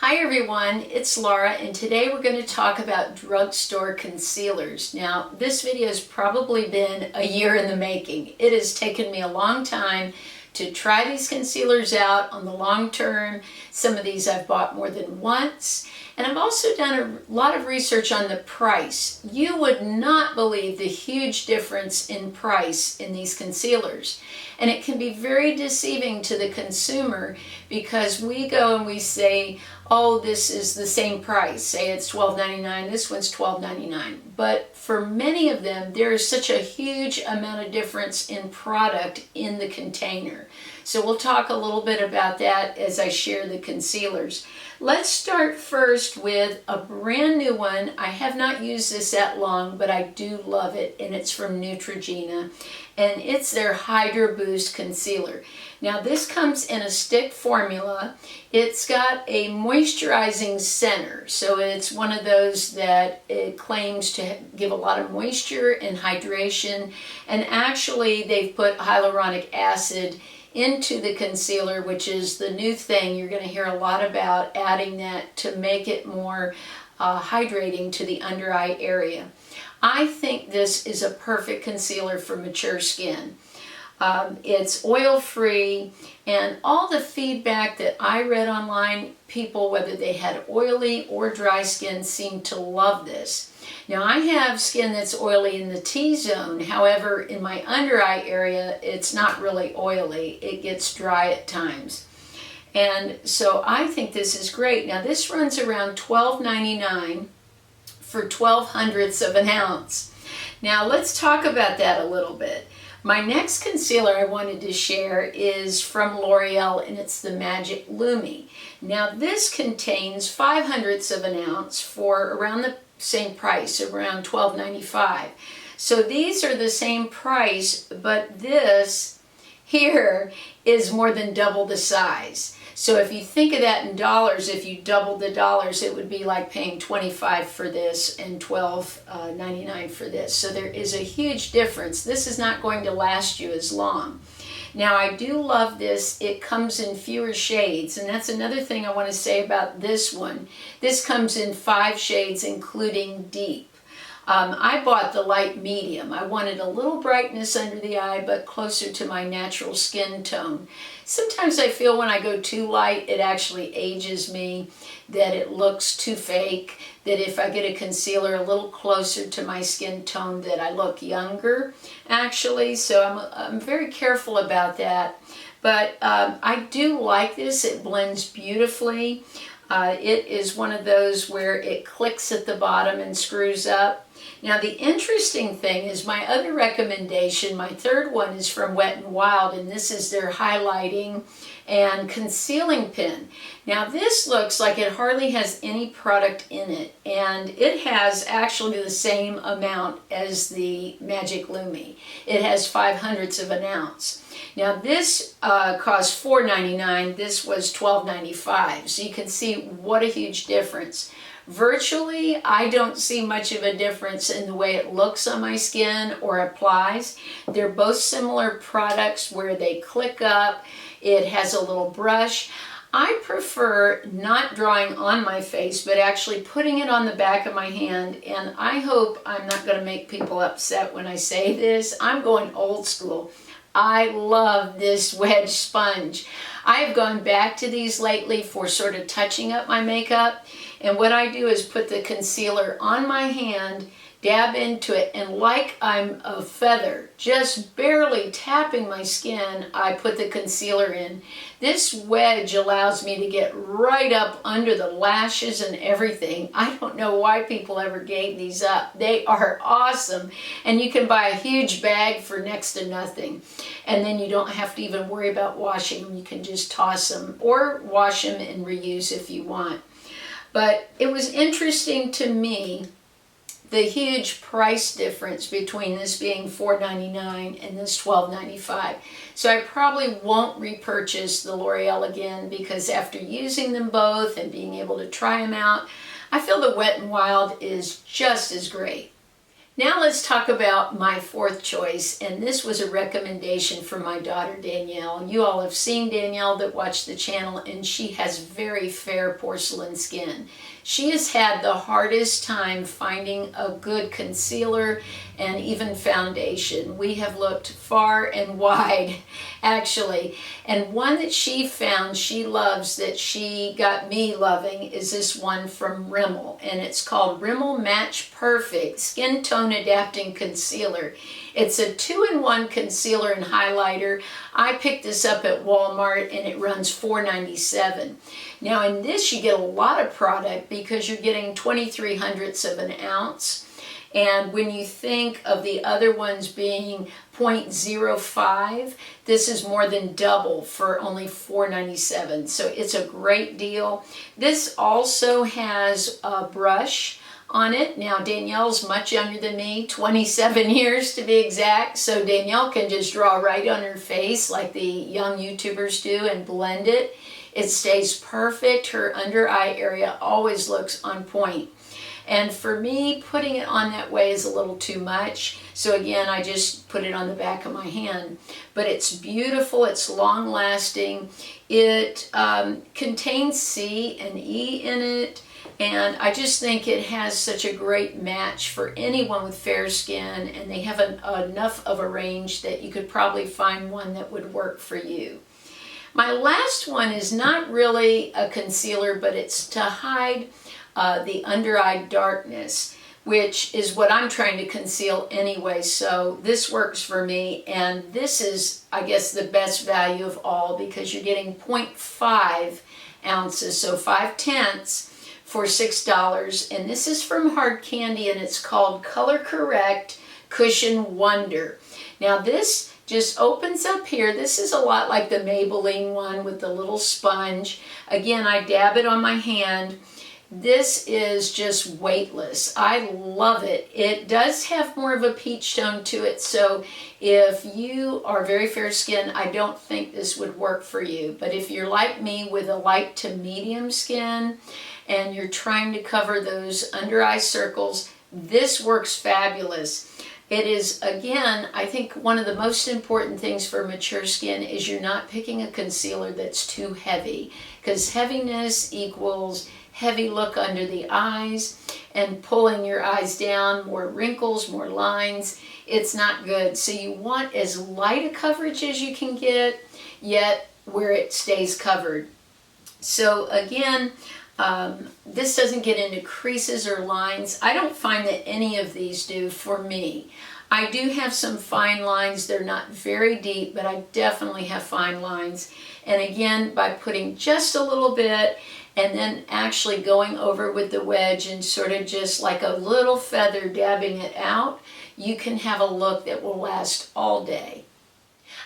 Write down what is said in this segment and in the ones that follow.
Hi everyone, it's Laura, and today we're going to talk about drugstore concealers. Now, this video has probably been a year in the making. It has taken me a long time to try these concealers out on the long term. Some of these I've bought more than once, and I've also done a lot of research on the price. You would not believe the huge difference in price in these concealers. And it can be very deceiving to the consumer because we go and we say, oh, this is the same price. Say it's $12.99, this one's $12.99. But for many of them, there is such a huge amount of difference in product in the container. So we'll talk a little bit about that as I share the concealers. Let's start first with a brand new one. I have not used this that long, but I do love it, and it's from Neutrogena, and it's their Hydra Boost Concealer. Now this comes in a stick formula. It's got a moisturizing center, so it's one of those that it claims to give a lot of moisture and hydration, and actually they've put hyaluronic acid into the concealer, which is the new thing. You're going to hear a lot about adding that to make it more hydrating to the under eye area. I think this is a perfect concealer for mature skin. It's oil-free, and all the feedback that I read online, people, whether they had oily or dry skin, seem to love this. Now, I have skin that's oily in the T-zone. However, in my under eye area, it's not really oily. It gets dry at times. And so I think this is great. Now, this runs around $12.99 for 0.12 of an ounce. Now, let's talk about that a little bit. My next concealer I wanted to share is from L'Oreal, and it's the Magic Lumi. Now, this contains 0.05 of an ounce for around the same price, around $12.95. So these are the same price, but this here is more than double the size. So if you think of that in dollars, if you doubled the dollars, it would be like paying $25 for this and $12.99 for this. So there is a huge difference. This is not going to last you as long. Now, I do love this. It comes in fewer shades, and that's another thing I want to say about this one. This comes in 5 shades, including deep. I bought the light medium. I wanted a little brightness under the eye, but closer to my natural skin tone. Sometimes I feel when I go too light, it actually ages me, that it looks too fake, that if I get a concealer a little closer to my skin tone, that I look younger, actually. So I'm very careful about that. But I do like this. It blends beautifully. It is one of those where it clicks at the bottom and screws up. Now, the interesting thing is my other recommendation, my third one, is from Wet n Wild, and this is their highlighting and concealing pen. Now, this looks like it hardly has any product in it, and it has actually the same amount as the Magic Lumi. It has 0.05 of an ounce. Now, this cost $4.99. This was $12.95. So you can see what a huge difference. Virtually, I don't see much of a difference in the way it looks on my skin or applies. They're both similar products where they click up. It has a little brush. I prefer not drawing on my face, but actually putting it on the back of my hand, and I hope I'm not going to make people upset when I say this. I'm going old school. I love this wedge sponge. I've gone back to these lately for sort of touching up my makeup, and what I do is put the concealer on my hand, dab into it, and like I'm a feather, just barely tapping my skin, I put the concealer in. This wedge allows me to get right up under the lashes and everything. I don't know why people ever gave these up. They are awesome, and you can buy a huge bag for next to nothing, and then you don't have to even worry about washing them. You can just toss them or wash them and reuse if you want. But it was interesting to me, the huge price difference between this being $4.99 and this $12.95. So I probably won't repurchase the L'Oreal again, because after using them both and being able to try them out, I feel the Wet n Wild is just as great. Now let's talk about my fourth choice, and this was a recommendation from my daughter Danielle. You all have seen Danielle that watch the channel, and she has very fair porcelain skin. She has had the hardest time finding a good concealer and even foundation. We have looked far and wide, actually. And one that she found she loves, that she got me loving, is this one from Rimmel. And it's called Rimmel Match Perfect Skin Tone Adapting Concealer. It's a 2-in-1 concealer and highlighter. I picked this up at Walmart and it runs $4.97. Now in this you get a lot of product because you're getting 0.23 of an ounce. And when you think of the other ones being 0.05, this is more than double for only $4.97. So it's a great deal. This also has a brush on it. Now Danielle's much younger than me, 27 years to be exact, so Danielle can just draw right on her face like the young YouTubers do and blend it. It stays perfect. Her under eye area always looks on point. And for me, putting it on that way is a little too much. So again, I just put it on the back of my hand. But it's beautiful, it's long lasting. It contains C and E in it. And I just think it has such a great match for anyone with fair skin, and they have enough of a range that you could probably find one that would work for you. My last one is not really a concealer, but it's to hide the under eye darkness, which is what I'm trying to conceal anyway. So this works for me, and this is, I guess, the best value of all because you're getting 0.5 ounces, so 5/10 for $6, and this is from Hard Candy, and it's called Color Correct Cushion Wonder. Now this just opens up here. This is a lot like the Maybelline one with the little sponge. Again, I dab it on my hand. This is just weightless. I love it. It does have more of a peach tone to it, so if you are very fair skin, I don't think this would work for you. But if you're like me with a light to medium skin and you're trying to cover those under eye circles, this works fabulous. It is, again, I think one of the most important things for mature skin is you're not picking a concealer that's too heavy, because heaviness equals heavy look under the eyes and pulling your eyes down, more wrinkles, more lines. It's not good. So you want as light a coverage as you can get, yet where it stays covered. So again, this doesn't get into creases or lines. I don't find that any of these do for me. I do have some fine lines. They're not very deep, but I definitely have fine lines. And again, by putting just a little bit and then actually going over with the wedge and sort of just like a little feather dabbing it out, you can have a look that will last all day.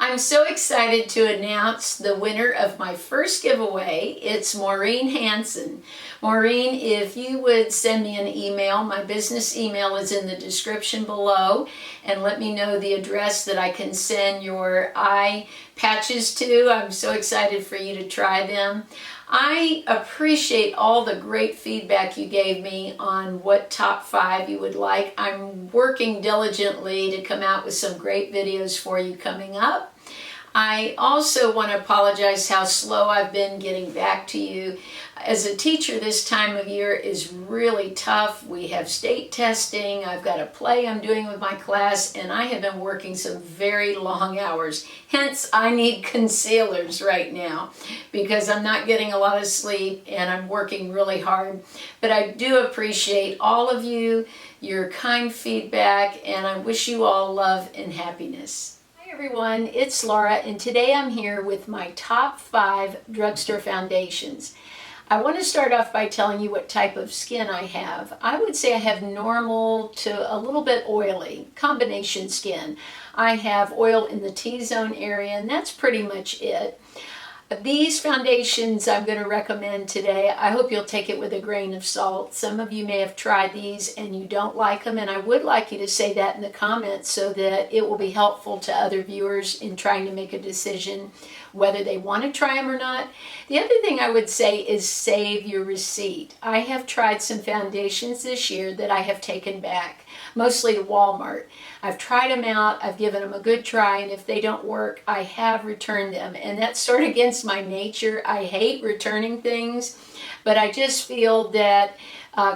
I'm so excited to announce the winner of my first giveaway. It's Maureen Hansen. Maureen, if you would send me an email, my business email is in the description below, and let me know the address that I can send your eye patches to. I'm so excited for you to try them. I appreciate all the great feedback you gave me on what top 5 you would like. I'm working diligently to come out with some great videos for you coming up. I also want to apologize how slow I've been getting back to you. As a teacher, this time of year is really tough. We have state testing. I've got a play I'm doing with my class, and I have been working some very long hours. Hence, I need concealers right now because I'm not getting a lot of sleep and I'm working really hard. But I do appreciate all of you, your kind feedback, and I wish you all love and happiness. Hi everyone, it's Laura, and today I'm here with my top 5 drugstore foundations. I want to start off by telling you what type of skin I have. I would say I have normal to a little bit oily, combination skin. I have oil in the T-zone area, and that's pretty much it. These foundations I'm going to recommend today, I hope you'll take it with a grain of salt. Some of you may have tried these and you don't like them, and I would like you to say that in the comments so that it will be helpful to other viewers in trying to make a decision whether they want to try them or not. The other thing I would say is save your receipt. I have tried some foundations this year that I have taken back, mostly to Walmart. I've tried them out, I've given them a good try, and if they don't work, I have returned them. And that's sort of against my nature. I hate returning things, but I just feel that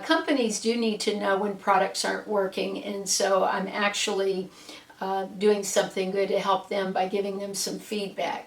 companies do need to know when products aren't working, and so I'm actually doing something good to help them by giving them some feedback.